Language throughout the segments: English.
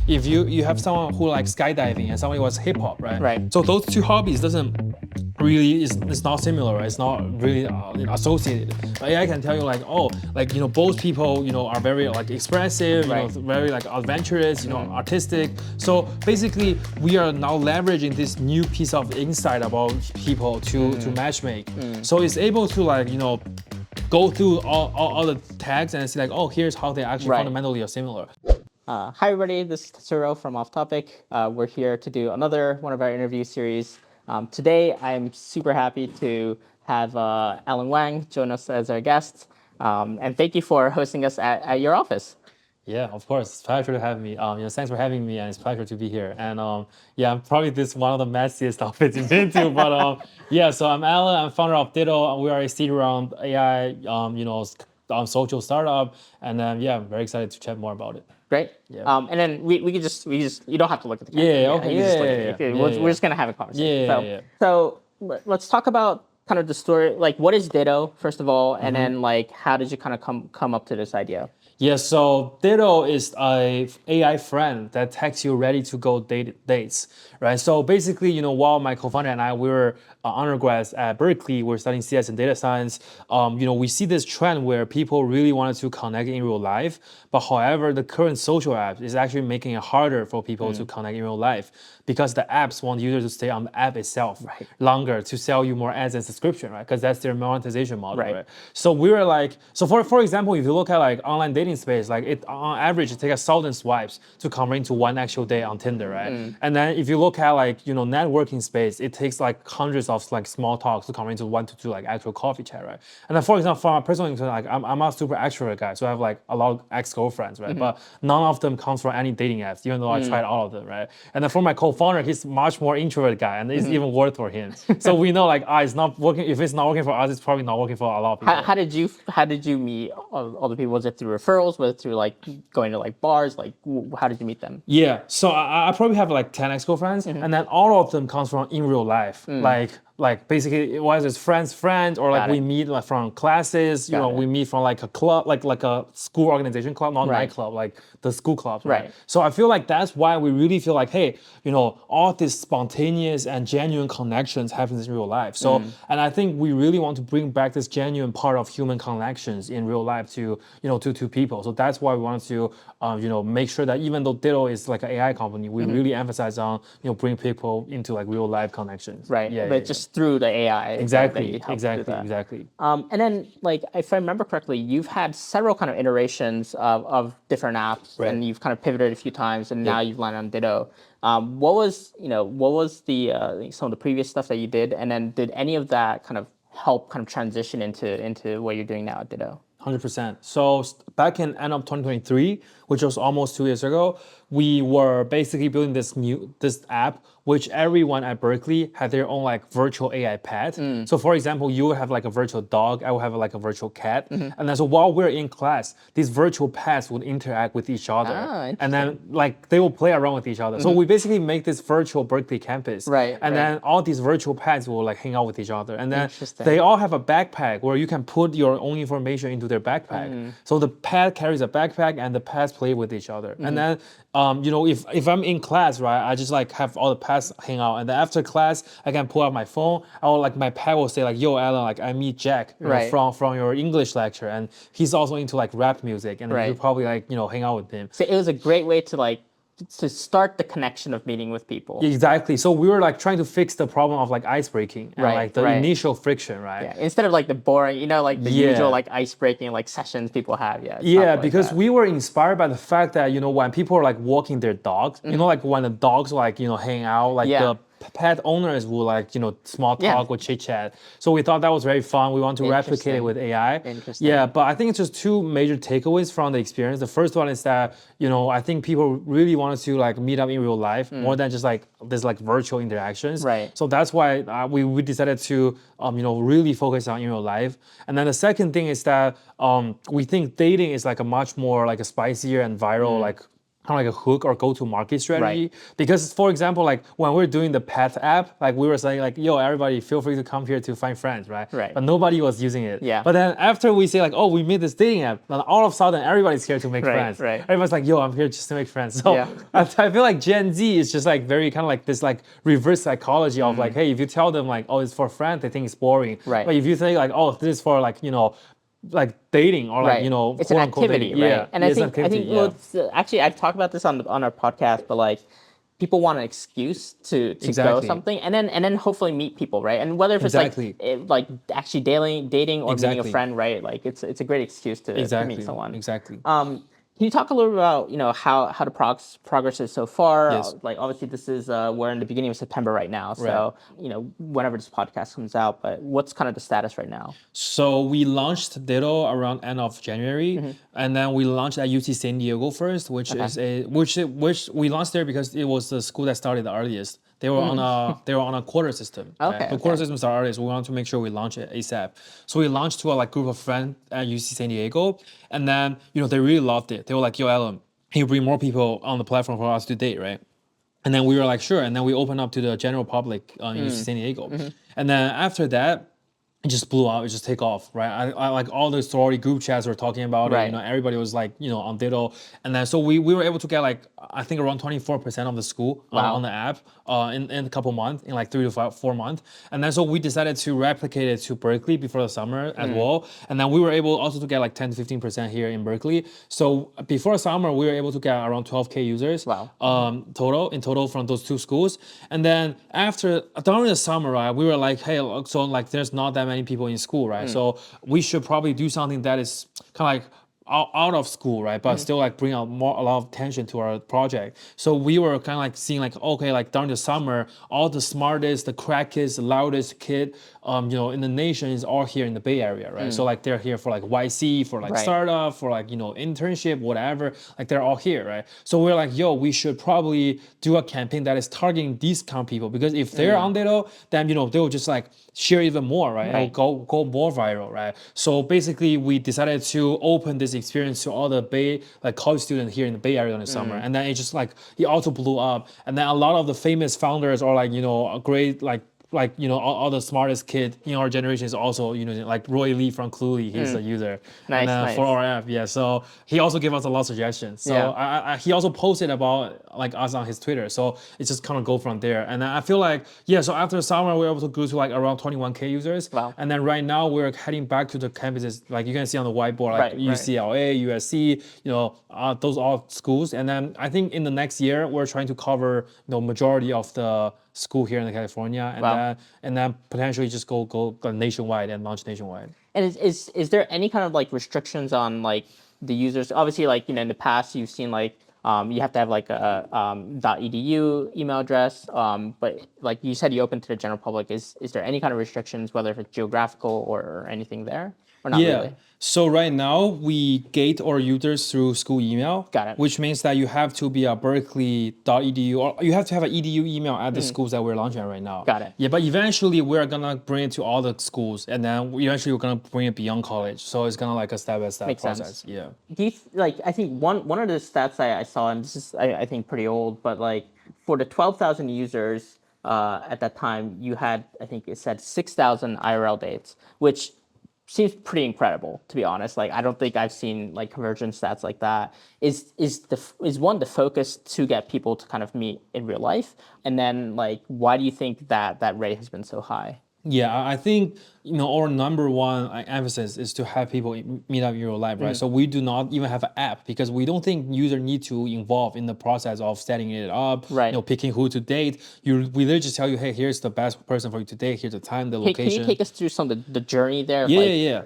if you have someone who likes skydiving and someone who was hip hop, right? Right. So those two hobbies doesn't really it's not similar, right? It's not really associated. But AI can tell you like, oh, like both people are very like expressive, Right. very like adventurous, artistic. So basically, we are now leveraging this new piece of insight about people to matchmake. So it's able to like go through all the tags and see like, oh, here's how they actually Right. fundamentally are similar. Hi everybody, this is Tetsuro from Off Topic. We're here to do another one of our interview series. Today, I'm super happy to have Alan Wang join us as our guest. And thank you for hosting us at your office. Yeah, of course. It's a pleasure to have me. Thanks for having me, and it's a pleasure to be here. And yeah, probably this one of the messiest offices you've been to. But yeah, so I'm Alan. I'm founder of Ditto. We are a seed-round AI, social startup. And yeah, I'm very excited to chat more about it. Great. Yeah. And then we just you don't have to look at the camera. Yeah, okay, you can just look at yeah, it. yeah, We're yeah. just gonna have a conversation. Yeah. So let's talk about kind of the story. Like, what is Ditto, first of all, and then like how did you kind of come up to this idea? Yeah, so Ditto is a AI friend that takes you ready to go dates, right? So basically, while my co-founder and I, we were undergrads at Berkeley, we're studying CS and data science. We see this trend where people really wanted to connect in real life, but however, the current social apps is actually making it harder for people to connect in real life because the apps want users to stay on the app itself longer to sell you more ads and subscription, right? Because that's their monetization model, right? So we were like, so for example, if you look at like online dating space, like it on average it takes 1,000 swipes to convert into one actual date on Tinder, right? And then if you look at like networking space, it takes like hundreds of like small talks to convert into 1 to 2 like actual coffee chat, right? And then for example, for my personal experience, like I'm a super extrovert guy, so I have like a lot of ex-girlfriends, right? But none of them comes from any dating apps, even though I tried all of them, right? And then for my co-founder, he's much more introvert guy, and it's even worse for him. So we know like it's not working. If it's not working for us, it's probably not working for a lot of people. How did you meet all the people? Was it through referrals? Was it through like going to like bars? Like how did you meet them? Yeah, so I probably have like 10 ex-girlfriends, and then all of them comes from in real life. Like basically, whether it's friends, or like we meet like from classes. We meet from like a club, like a school organization club, not nightclub, like the school clubs. Right. So I feel like that's why we really feel like, hey, all these spontaneous and genuine connections happens in real life. So and I think we really want to bring back this genuine part of human connections in real life to to people. So that's why we want to make sure that even though Ditto is like an AI company, we really emphasize on bring people into like real life connections. Right. Yeah. But just through the AI. Exactly. And then like if I remember correctly, you've had several kind of iterations of different apps, and you've kind of pivoted a few times, and now you've landed on Ditto. What was the some of the previous stuff that you did, and then did any of that kind of help kind of transition into what you're doing now at Ditto? 100%. So back in end of 2023, which was almost 2 years ago, we were basically building this app, which everyone at Berkeley had their own like virtual AI pet. So for example, you would have like a virtual dog, I would have like a virtual cat. And then so while we're in class, these virtual pets would interact with each other. And then like they will play around with each other. So we basically make this virtual Berkeley campus. And then all these virtual pets will like hang out with each other. And then they all have a backpack where you can put your own information into their backpack. So the pet carries a backpack and the pets play with each other. And then if I'm in class, right, I just like have all the pets hang out, and then after class I can pull out my phone. My pet will say like, "Yo, Alan, like I meet Jack from your English lecture, and he's also into like rap music, and you probably like hang out with him." So it was a great way to start the connection of meeting with people. Exactly. So we were like trying to fix the problem of like ice breaking and like the initial friction, right? Yeah. Instead of like the boring, like the usual like ice breaking like sessions people have. Yeah, because we were inspired by the fact that when people are like walking their dogs, like when the dogs like hang out, like the pet owners will like small talk with chit chat. So we thought that was very fun. We want to replicate it with AI. Yeah, but I think it's just two major takeaways from the experience. The first one is that I think people really wanted to like meet up in real life more than just like this like virtual interactions. So that's why we decided to really focus on in real life. And then the second thing is that we think dating is like a much more like a spicier and viral like kind of like a hook or go-to-market strategy. Because, for example, like when we're doing the pet app, like we were saying like, yo, everybody feel free to come here to find friends, right? But nobody was using it. Yeah. But then after we say like, oh, we made this dating app, then all of a sudden everybody's here to make friends. Right. Everybody's like, yo, I'm here just to make friends. So I feel like Gen Z is just like very kind of like this like reverse psychology of like, hey, if you tell them like, oh, it's for friends, they think it's boring. Right. But if you think like, oh, this is for like, you know, like dating or like, you know, it's an activity, dating. right? Yeah. And I think well, actually I've talked about this on our podcast, but like people want an excuse to go something and then hopefully meet people, right? And whether if it's like actually dating or meeting a friend, right? Like it's a great excuse to meet someone. Can you talk a little bit about, you know, how the progress is so far? Yes. Like obviously this is we're in the beginning of September right now, so you know, whenever this podcast comes out, but what's kind of the status right now? So we launched Ditto around end of January, and then we launched at UC San Diego first, which we launched there because it was the school that started the earliest. They were on a quarter system. The quarter system started earliest. We wanted to make sure we launch it ASAP. So we launched to a like group of friends at UC San Diego, and then you know they really loved it. They were like, "Yo, Alan, can you bring more people on the platform for us to date, right?" And then we were like, "Sure." And then we opened up to the general public in UC San Diego, and then after that, it just blew out. It just take off, right? I like all the sorority group chats were talking about it. You know, everybody was like, you know, on Ditto, and then so we were able to get like I think around 24% of the school on the app in a couple months, in like 3 to 4 months, and then so we decided to replicate it to Berkeley before the summer as well, and then we were able also to get like 10 to 15% here in Berkeley. So before summer, we were able to get around 12K users total from those two schools, and then during the summer, right, we were like, hey, so like there's not that many people in school, right? So we should probably do something that is kind of like out of school, right? But still like bring out a lot of attention to our project. So we were kind of like seeing like, okay, like during the summer, all the smartest, the crackest, the loudest kid, you know, in the nation is all here in the Bay Area, right? So like they're here for like YC, for like startup, for like, you know, internship, whatever, like they're all here, right? So we're like, yo, we should probably do a campaign that is targeting these kind of people, because if they're on Ditto, then, you know, they will just like share even more, right? It'll go more viral, right? So basically we decided to open this experience to all the Bay, like college students here in the Bay Area in the summer. And then it just like, it also blew up. And then a lot of the famous founders are like, you know, a great like you know all the smartest kid in our generation is also, you know, like Roy Lee from Cluey, he's a user. Nice. For our app, so he also gave us a lot of suggestions. So he also posted about like us on his Twitter. So it just kind of go from there. And I feel like so after summer we were able to grow to like around 21K users. And then right now we're heading back to the campuses, like you can see on the whiteboard, like UCLA, USC, you know, those all schools. And then I think in the next year we're trying to cover, you know, majority of the school here in California, and then potentially just go nationwide and launch nationwide. And is there any kind of like restrictions on like the users? Obviously, like, you know, in the past you've seen like you have to have like a .edu email address, but like you said, you open to the general public. Is there any kind of restrictions, whether if it's geographical or anything there, or not really? So right now we gate our users through school email. Got it. Which means that you have to be a berkeley.edu, or you have to have an edu email at the schools that we're launching right now. Got it. Yeah, but eventually we're gonna bring it to all the schools, and then eventually we're gonna bring it beyond college. So it's gonna like a step-by-step process. Sense. Yeah. Do you like? I think one of the stats I saw, and this is I think pretty old, but like for the 12,000 users at that time, you had, I think it said 6,000 IRL dates, which seems pretty incredible, to be honest. Like I don't think I've seen like conversion stats like that. Is one the focus to get people to kind of meet in real life, and then like why do you think that rate has been so high? Yeah, I think, you know, our number one emphasis is to have people meet up in real life, right? So we do not even have an app because we don't think users need to involve in the process of setting it up, you know, picking who to date. We literally just tell you, hey, here's the best person for you to date. Here's the time, the location. Can you take us through some of the journey there?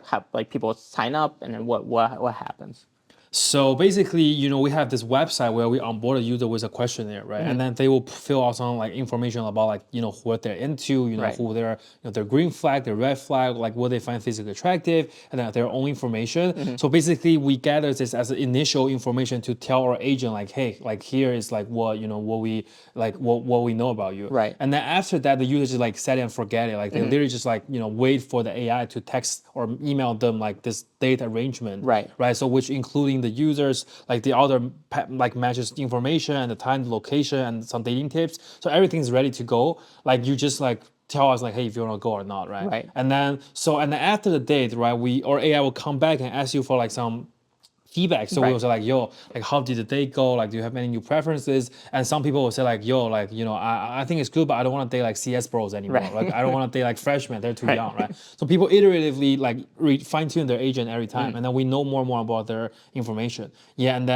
How like people sign up and then what happens? So basically, you know, we have this website where we onboard a user with a questionnaire, right? And then they will fill out some like information about like, you know, what they're into, you know, who they're, you know, their green flag, their red flag, like what they find physically attractive, and then their own information. So basically, we gather this as initial information to tell our agent like, hey, like here is like what, you know, what we like what we know about you. And then after that, the user just like set it and forget it. Like they literally just like, you know, wait for the AI to text or email them like this date arrangement. So which including the the users, like the other like matches information and the time, the location, and some dating tips. So everything's ready to go. Like you just like tell us like, hey, if you want to go or not, right? Right. And then after the date, right, or AI will come back and ask you for like some feedback. So we will say like, yo, like how did the date go? Like, do you have any new preferences? And some people will say like, yo, like, I think it's good, but I don't want to date like CS bros anymore. Right. Like, I don't want to date like freshmen. They're too Right. young, right? So people iteratively like fine tune their agent every time. And then we know more and more about their information. Yeah. And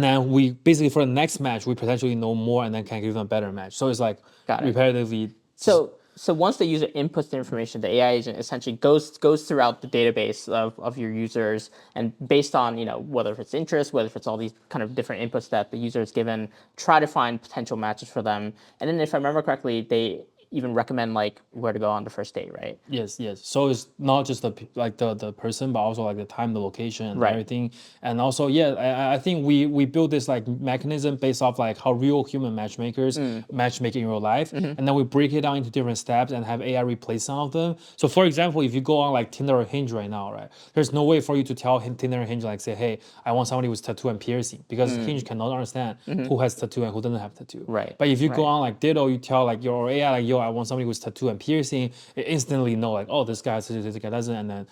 then we basically for the next match, we potentially know more and then can give them a better match. So it's like repetitively. So once the user inputs the information, the AI agent essentially goes throughout the database of your users, and based on whether if it's interest, whether if it's all these kind of different inputs that the user is given, try to find potential matches for them. And then if I remember correctly, they even recommend like where to go on the first date, right? Yes. So it's not just the person, but also like the time, the location, and everything. And also, I think we built this like mechanism based off like how real human matchmakers matchmake in real life, and then we break it down into different steps and have AI replace some of them. So for example, if you go on like Tinder or Hinge right now, right, there's no way for you to tell Tinder and Hinge like say, hey, I want somebody with tattoo and piercing, because Hinge cannot understand who has tattoo and who doesn't have tattoo. Right. But if you go on like Ditto, you tell like your AI like, yo, I want somebody with tattoo and piercing, it instantly know like, oh, this guy has tattoo, this guy doesn't, and then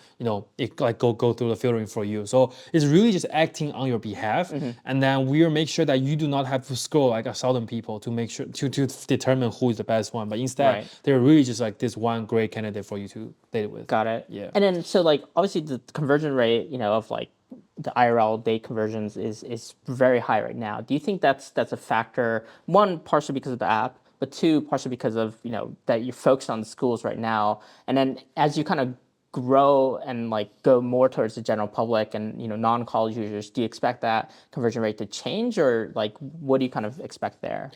it like go through the filtering for you. So it's really just acting on your behalf, and then we'll make sure that you do not have to scroll like 1,000 people to make sure to determine who is the best one, but instead they're really just like this one great candidate for you to date with. Got it. Yeah. And then so like obviously the conversion rate, of like the IRL date conversions is very high right now. Do you think that's a factor? One, partially because of the app, but two, partially because of that you're focused on the schools right now. And then as you kind of grow and like go more towards the general public and non-college users, do you expect that conversion rate to change, or like what do you kind of expect there?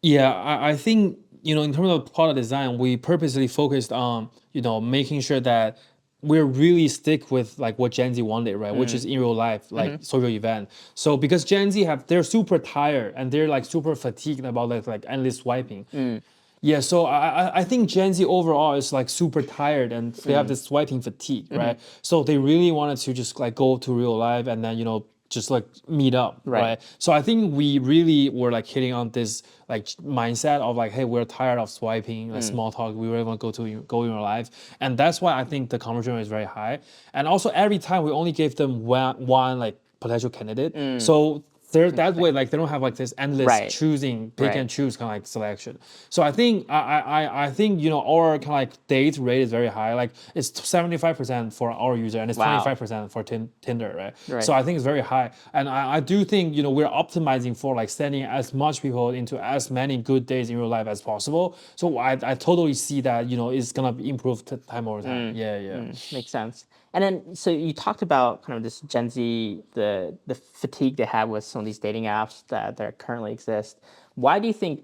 Yeah, I think in terms of product design, we purposely focused on making sure that we're really stick with like what Gen Z wanted, right? Which is in real life, like social event. So because Gen Z they're super tired and they're like super fatigued about like endless swiping. Yeah, so I think Gen Z overall is like super tired and they have this swiping fatigue, right? So they really wanted to just like go to real life and then just like meet up, right? So I think we really were like hitting on this like mindset of like, hey, we're tired of swiping, like small talk. We really want to go in real life, and that's why I think the conversion rate is very high. And also every time we only gave them one like potential candidate, so they're that way like they don't have like this endless choosing, pick and choose kind of like selection. So I think I think our kind of like date rate is very high. Like it's 75% for our user and it's 25% for Tinder, right? So I think it's very high, and I do think we're optimizing for like sending as much people into as many good days in real life as possible. So I totally see that it's gonna improve time over time. Makes sense. And then, so you talked about kind of this Gen Z, the fatigue they have with some of these dating apps that currently exist. Why do you think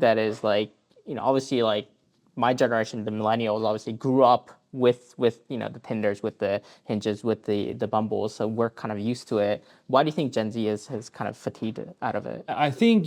that is? Like, obviously, like my generation, the millennials, obviously grew up with the Tinders, with the Hinges, with the Bumbles, so we're kind of used to it. Why do you think Gen Z has kind of fatigued out of it? I think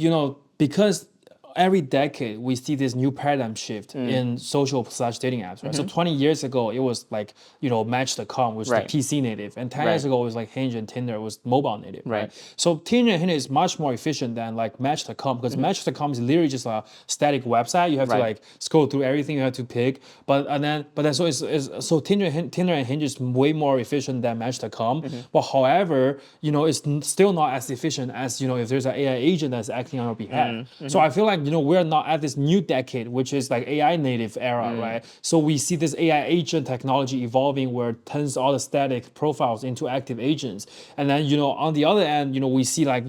because every decade we see this new paradigm shift in social/dating apps, right? So 20 years ago it was like Match.com was the PC native, and 10 years ago it was like Hinge and Tinder was mobile native, right? So Tinder and Hinge is much more efficient than like Match.com, because Match.com is literally just a static website. You have to like scroll through everything, you have to pick, but then so Tinder and Hinge is way more efficient than Match.com. But however, it's still not as efficient as if there's an AI agent that's acting on your behalf. So I feel like we're not at this new decade, which is like AI native era, right? So we see this AI agent technology evolving, where it turns all the static profiles into active agents. And then on the other end, we see like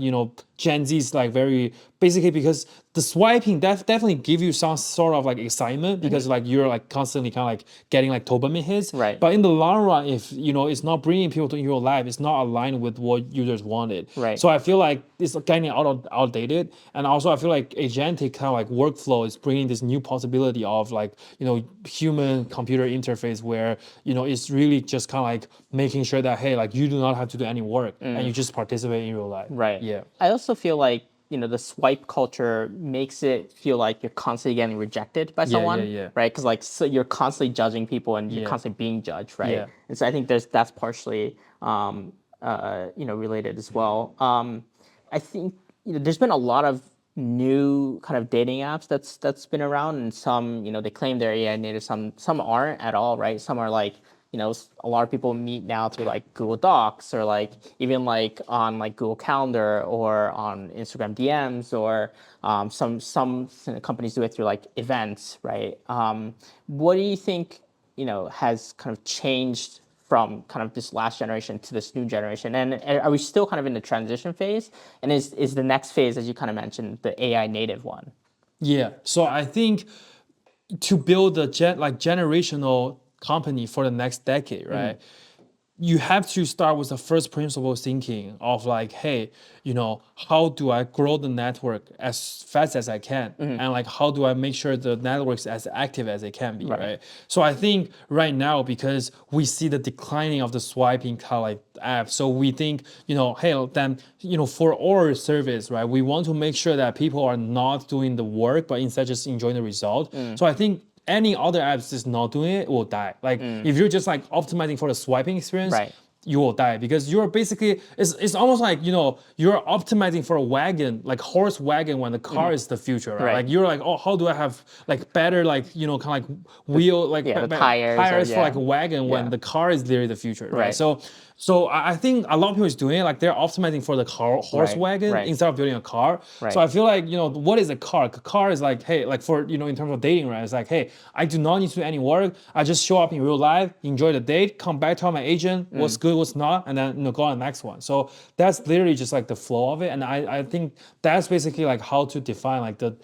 Gen Z is like very basically, because the swiping definitely give you some sort of like excitement, because like you're like constantly kind of like getting like dopamine hits. Right. But in the long run, if it's not bringing people to your life, it's not aligned with what users wanted. Right. So I feel like it's getting outdated, and also I feel like agentic kind of like workflow is bringing this new possibility of like human computer interface, where it's really just kind of like making sure that, hey, like you do not have to do any work and you just participate in real life. Right. Yeah. I also feel like the swipe culture makes it feel like you're constantly getting rejected by someone, right? Because like so you're constantly judging people and you're constantly being judged, right? And so I think that's partially related as well. I think there's been a lot of new kind of dating apps that's been around, and some they claim they're AI native, some aren't at all, right? Some are like a lot of people meet now through like Google Docs or like even like on like Google Calendar or on Instagram DMs or some companies do it through like events, right? What do you think has kind of changed from kind of this last generation to this new generation? And are we still kind of in the transition phase? And is the next phase, as you kind of mentioned, the AI native one? Yeah. So I think to build a generational company for the next decade, right? You have to start with the first principle thinking of like, hey, how do I grow the network as fast as I can? And like, how do I make sure the network's as active as it can be, right? So I think right now, because we see the declining of the swiping kind of like app, so we think, hey, then, for our service, right, we want to make sure that people are not doing the work, but instead just enjoying the result. So I think any other apps is not doing it will die. Like if you're just like optimizing for the swiping experience, you will die because you're basically it's almost like you're optimizing for a wagon, like horse wagon, when the car is the future, right? Like you're like, oh, how do I have like better like kind of like wheel like the tires for like a wagon when the car is literally the future, right? So I think a lot of people is doing it, like they're optimizing for the horse wagon instead of building a car. So I feel like, what is a car? A car is like, hey, like for, in terms of dating, right? It's like, hey, I do not need to do any work. I just show up in real life, enjoy the date, come back, tell my agent what's good, what's not, and then, go on the next one. So that's literally just like the flow of it. And I think that's basically like how to define like the,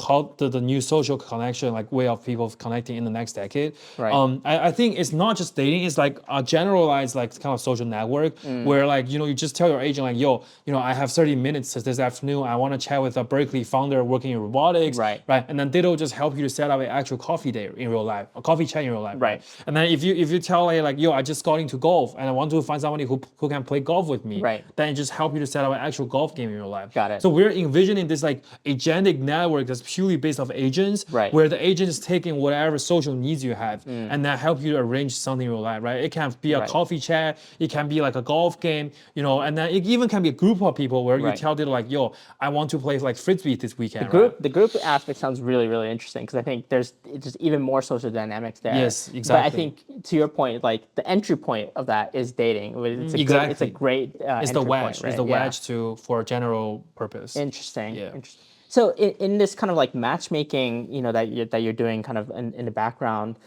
how the new social connection, like way of people connecting in the next decade. I think it's not just dating, it's like a generalized like kind of social network where like you just tell your agent like, yo, I have 30 minutes this afternoon, I want to chat with a Berkeley founder working in robotics, right? And then Ditto just help you to set up an actual coffee day in real life, a coffee chat in real life, right? And then if you tell like, yo, I just got into golf and I want to find somebody who can play golf with me, then it just help you to set up an actual golf game in real life. Got it. So we're envisioning this like agentic network that's purely based off agents, where the agent is taking whatever social needs you have and then help you to arrange something in real life, right? It can be a coffee chat, it can be like a golf game, and then it even can be a group of people where you tell them like, yo, I want to play like frisbee this weekend. The group aspect sounds really, really interesting because I think there's just even more social dynamics there. Yes, exactly. But I think to your point, like the entry point of that is dating. It's a great it's the wedge. Point, right? It's the wedge for general purpose. Interesting. Yeah. Interesting. So in this kind of like matchmaking, that you're doing kind of in the background,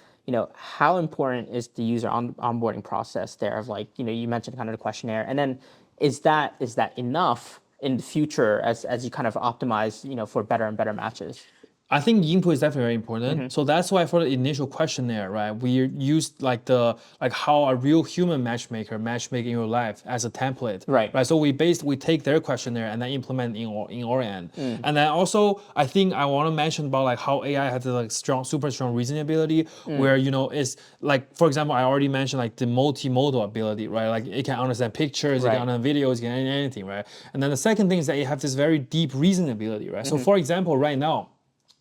how important is the user onboarding process there of like, you mentioned kind of the questionnaire, and then is that enough in the future as you kind of optimize, for better and better matches? I think input is definitely very important. So that's why for the initial questionnaire, right, we used like how a real human matchmaker matchmake in real life as a template. Right. So we take their questionnaire and then implement in our end. And then also I think I want to mention about like how AI has like super strong reasoning ability, where it's like, for example, I already mentioned like the multimodal ability, right? Like it can understand pictures, it can understand videos, it can anything, right? And then the second thing is that it has this very deep reasoning ability, right? So for example, right now,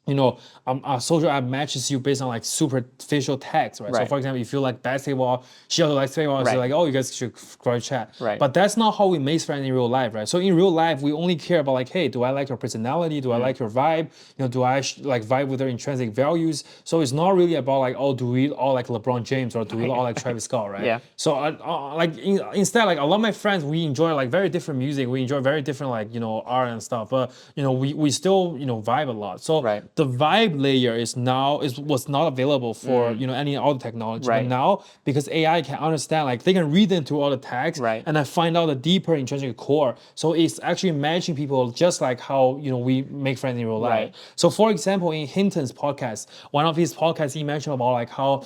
a social app matches you based on like superficial text, right? So for example, if you like basketball, she also likes basketball, so like, oh, you guys should chat. But that's not how we make friends in real life, right? So in real life, we only care about like, hey, do I like your personality? Do I like your vibe? Do I like vibe with your intrinsic values? So it's not really about like, oh, do we all like LeBron James or do we all like Travis Scott, right? So instead, like a lot of my friends, we enjoy like very different music. We enjoy very different like, art and stuff, but we still, vibe a lot. So the vibe layer was not available for any other technology. But now, because AI can understand, like they can read into all the tags and then find out the deeper intrinsic core. So it's actually matching people just like how we make friends in real life. So for example, in Hinton's podcast, one of his podcasts, he mentioned about like how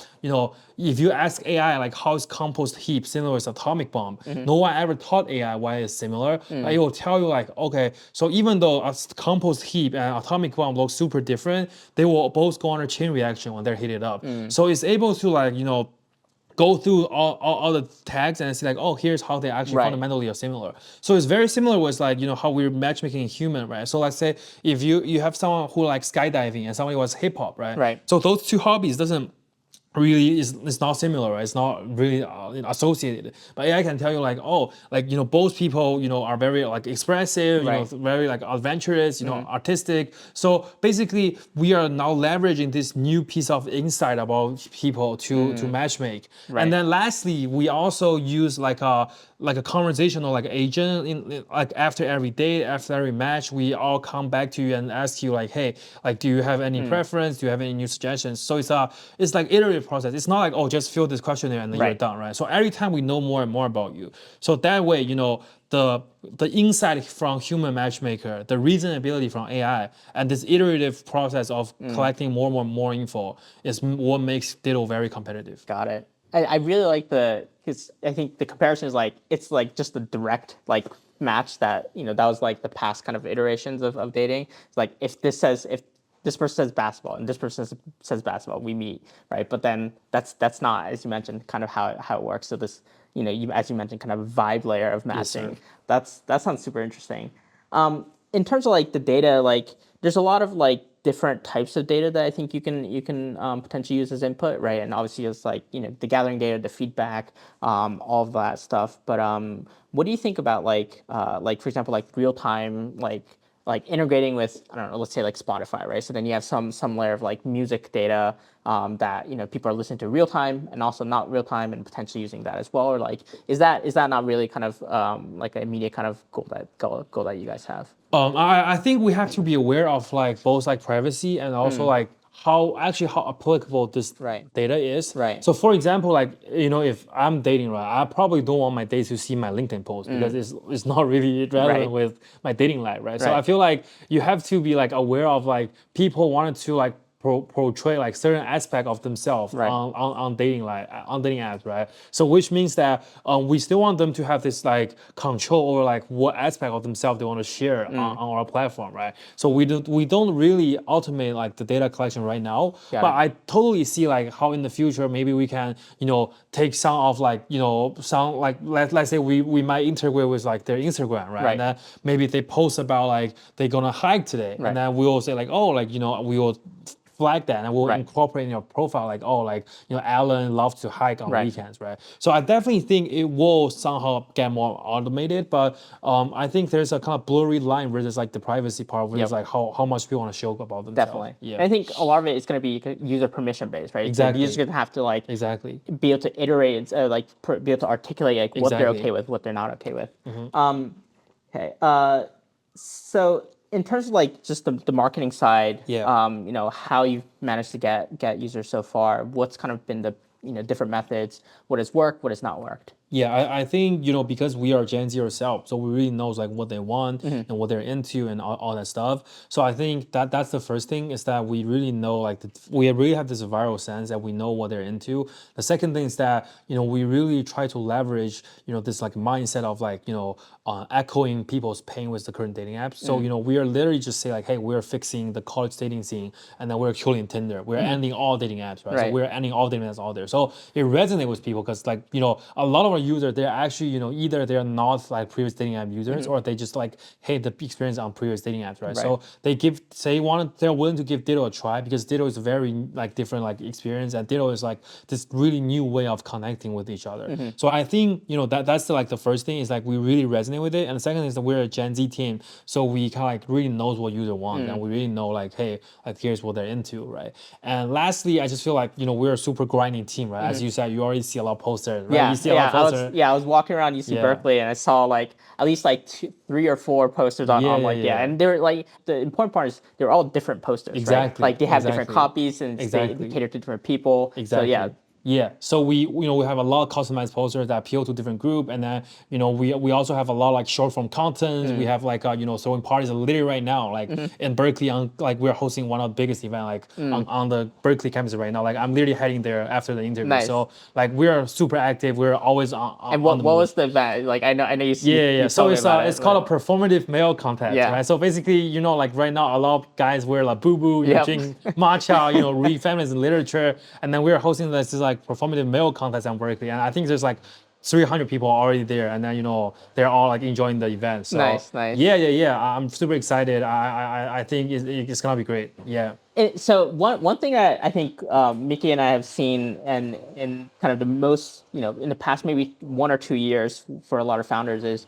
if you ask AI like how is compost heap similar with atomic bomb, no one ever taught AI why it's similar. It will tell you like, okay, so even though a compost heap and atomic bomb look super different, they will both go on a chain reaction when they're heated up. So it's able to like go through all the tags and see like, oh, here's how they actually fundamentally are similar. So it's very similar with like, how we're matchmaking in human, right? So let's say if you have someone who likes skydiving and somebody was hip hop, right? So those two hobbies doesn't really is not similar, right? It's not really associated. But AI can tell you like, oh, like both people are very like expressive, Right. very like adventurous, artistic. So basically, we are now leveraging this new piece of insight about people to matchmake. Right. And then lastly, we also use like a conversational like agent like after every date, after every match, we all come back to you and ask you like, hey, like do you have any preference? Do you have any new suggestions? So it's like iterative process. It's not like, oh, just fill this questionnaire and then you're Right. done, right? So every time we know more and more about you. So that way, the insight from human matchmaker, the reasonability from AI, and this iterative process of collecting more info is what makes Ditto very competitive. Got it. I really like because I think the comparison is like, it's like just a direct like match that, that was like the past kind of iterations of dating. It's like, if this person says basketball and this person says basketball, we meet, right? But then that's not, as you mentioned, kind of how it works. So this, as you mentioned, kind of vibe layer of matching. Yes, That sounds super interesting. In terms of like the data, like there's a lot of like different types of data that I think you can potentially use as input, right? And obviously it's like the gathering data, the feedback, all of that stuff. But what do you think about like for example like real time like integrating with, I don't know, let's say like Spotify, right? So then you have some layer of like music data that people are listening to real time and also not real time and potentially using that as well. Or like is that not really kind of like an immediate kind of goal that you guys have? I think we have to be aware of like both like privacy and also like how applicable this data is. Right. So for example, like if I'm dating, right, I probably don't want my date to see my LinkedIn post because it's not really relevant with my dating life, right? So I feel like you have to be like aware of like people wanted to like portray like certain aspect of themselves on dating on dating apps, right? So which means that we still want them to have this like control over like what aspect of themselves they want to share on our platform, right? So we don't really automate like the data collection right now, but I totally see like how in the future maybe we can take some of like some like let's say we might integrate with like their Instagram, right? And then maybe they post about like they're gonna hike today, and then we will say like, oh, like we will flag that and we'll incorporate in your profile like, oh, like Alan loves to hike on weekends, right? So I definitely think it will somehow get more automated, but I think there's a kind of blurry line versus like the privacy part where it's like how much people want to show about themselves. Definitely. And I think a lot of it is going to be user permission based, right? Exactly. So you're just going to have to like be able to iterate and be able to articulate like what they're okay with, what they're not okay with. Okay. So in terms of like just the marketing side, how you've managed to get users so far, what's kind of been the different methods, what has worked, what has not worked? Yeah, I think, because we are Gen Z ourselves, so we really knows like what they want and what they're into and all that stuff. So I think that's the first thing is that we really know like we really have this viral sense that we know what they're into. The second thing is that, we really try to leverage, this like mindset of like, echoing people's pain with the current dating apps. So, we are literally just say like, hey, we're fixing the college dating scene and then we're killing Tinder. We're ending all dating apps, right? So we're ending all dating apps out there. So it resonates with people because like, a lot of our users, they're actually, either they're not like previous dating app users or they just like hate the experience on previous dating apps, right? So they're willing to give Ditto a try because Ditto is a very like different like experience and Ditto is like this really new way of connecting with each other. So I think, that's the first thing is like we really resonate with it. And the second is that we're a Gen Z team. So we kind of like really knows what user want and we really know like, hey, like here's what they're into, right? And lastly, I just feel like, we're a super grinding team, right? As you said, you already see a lot of posters, right? You see a lot of posters. I was walking around UC Berkeley and I saw like at least like 3 or 4 posters on and they're like the important part is they're all different posters, right? Like they have different copies and they cater to different people. Exactly. So So we have a lot of customized posters that appeal to different group, and then we also have a lot of like short form content. We have like throwing parties literally right now, like in Berkeley on like we're hosting one of the biggest event like on the Berkeley campus right now. Like I'm literally heading there after the interview. Nice. So like we are super active. We're always on. And what was the event? Like I know you see. Yeah. So it's called a performative male contest, right? So basically like right now a lot of guys wear like boo boo, drink matcha, read feminist literature, and then we're hosting this like performative male contest in Berkeley, and I think there's like 300 people are already there, and then they're all like enjoying the event. So Nice. yeah. I'm super excited. I think it's gonna be great. Yeah. So one thing that I think Mickey and I have seen, and in kind of the most, in the past maybe 1 or 2 years for a lot of founders, is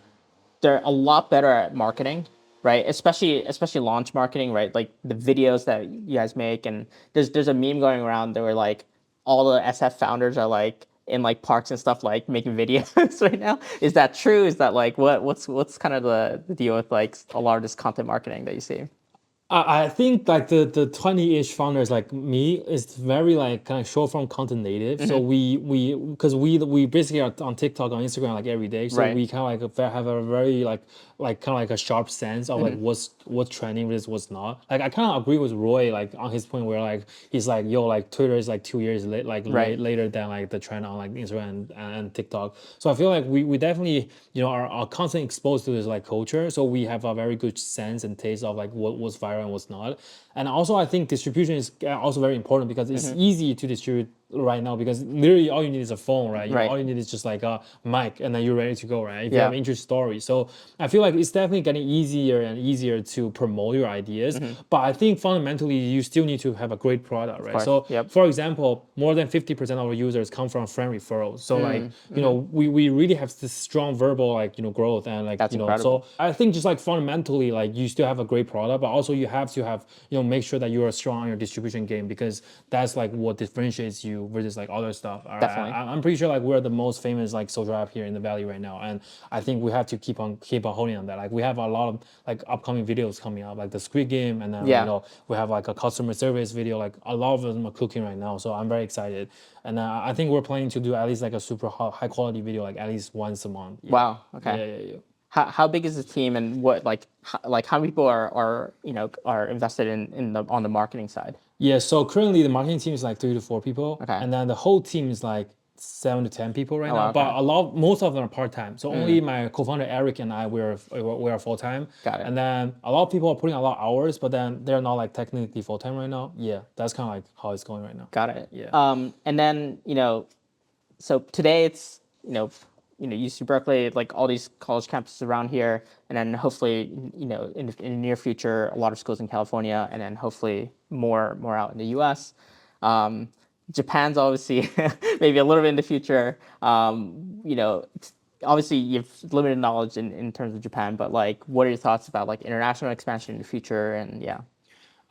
they're a lot better at marketing, right? Especially launch marketing, right? Like the videos that you guys make, and there's a meme going around that were like all the SF founders are like in like parks and stuff, like making videos right now. Is that true? Is that like what's kind of the deal with like a lot of this content marketing that you see? I think like the 20-ish founders like me is very like kind of short form content native. So we basically are on TikTok, on Instagram like every day. So Right. we kind of like have a very like kind of like a sharp sense of like what's trending versus what's not. Like I kind of agree with Roy like on his point where like he's like yo like Twitter is like 2 years late Right. later than like the trend on like Instagram and TikTok. So I feel like we definitely are constantly exposed to this like culture. So we have a very good sense and taste of like what's viral and what's not. And also I think distribution is also very important because it's easy to distribute right now because literally all you need is a phone, right? Right. All you need is just like a mic and then you're ready to go, right? If you Yeah. have an interesting story. So I feel like it's definitely getting easier and easier to promote your ideas. But I think fundamentally you still need to have a great product, right? course. So Yep. for example, more than 50% of our users come from friend referrals. So like, we really have this strong verbal like, growth and like, That's incredible. so I think just like fundamentally, like you still have a great product, but also you have to have, make sure that you are strong on your distribution game because that's like what differentiates you versus like other stuff. Definitely. I'm pretty sure like we're the most famous like social app here in the Valley right now. And I think we have to keep on holding on that. Like we have a lot of like upcoming videos coming up, like the Squid Game, and then Yeah. we have like a customer service video, like a lot of them are cooking right now. So I'm very excited. And I think we're planning to do at least like a super high quality video, like at least once a month. Yeah. Wow. Okay. Yeah. How big is the team, and what like how many people are invested in on the marketing side? Yeah, so currently the marketing team is like 3 to 4 people, Okay. and then the whole team is like 7 to 10 people right now. wow, But okay. most of them are part time. So only my co-founder Eric and I we are full time. Got it. And then a lot of people are putting a lot of hours, but then they're not like technically full time right now. Yeah, that's kind of like how it's going right now. Got it. Yeah. And then so today it's UC Berkeley, like all these college campuses around here, and then hopefully in the near future a lot of schools in California, and then hopefully more out in the U.S. Japan's obviously maybe a little bit in the future. Obviously you have limited knowledge in terms of Japan, but like what are your thoughts about like international expansion in the future? And yeah.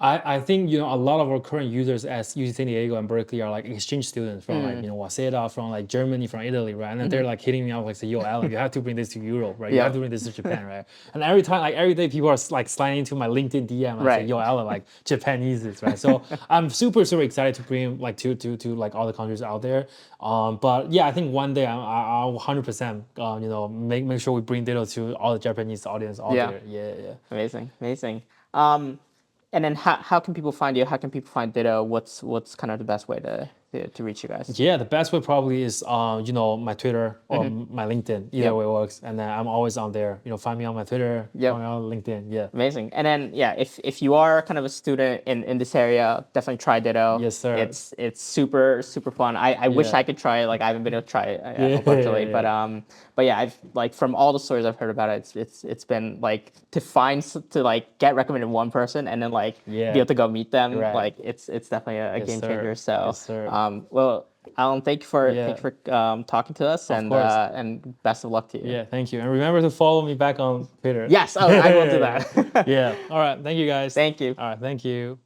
I think a lot of our current users at UC San Diego and Berkeley are like exchange students from like Waseda, from like Germany, from Italy, right? And then they're like hitting me up like say, yo, Alan, you have to bring this to Europe, right? You Yeah. have to bring this to Japan, right? And every time, like every day, people are like sliding into my LinkedIn DM and Right. say, yo, Alan, like Japan needs this, right? So I'm super excited to bring like to like all the countries out there. But yeah, I think one day I'll 100% make sure we bring Ditto to all the Japanese audience out Yeah. there. Yeah. Amazing. And then how can people find you? How can people find Ditto? What's kind of the best way to reach you guys? Yeah, the best way probably is my Twitter or my LinkedIn. Either Yep. way works, and then I'm always on there. Find me on my Twitter. Yep. Find me on LinkedIn. Yeah. Amazing. And then yeah, if you are kind of a student in this area, definitely try Ditto. Yes, sir. It's super fun. I wish Yeah. I could try it. Like I haven't been able to try it Yeah. unfortunately, but yeah, I've like from all the stories I've heard about it, it's been like to like get recommended one person and then like Yeah. be able to go meet them. Right. Like it's definitely a game sir. changer. So Yes, sir. well, Alan, thank you for talking to us, Of course. and best of luck to you. Yeah. Thank you, and remember to follow me back on Twitter. Yes, I will do that. Yeah. All right. Thank you, guys. Thank you. All right. Thank you.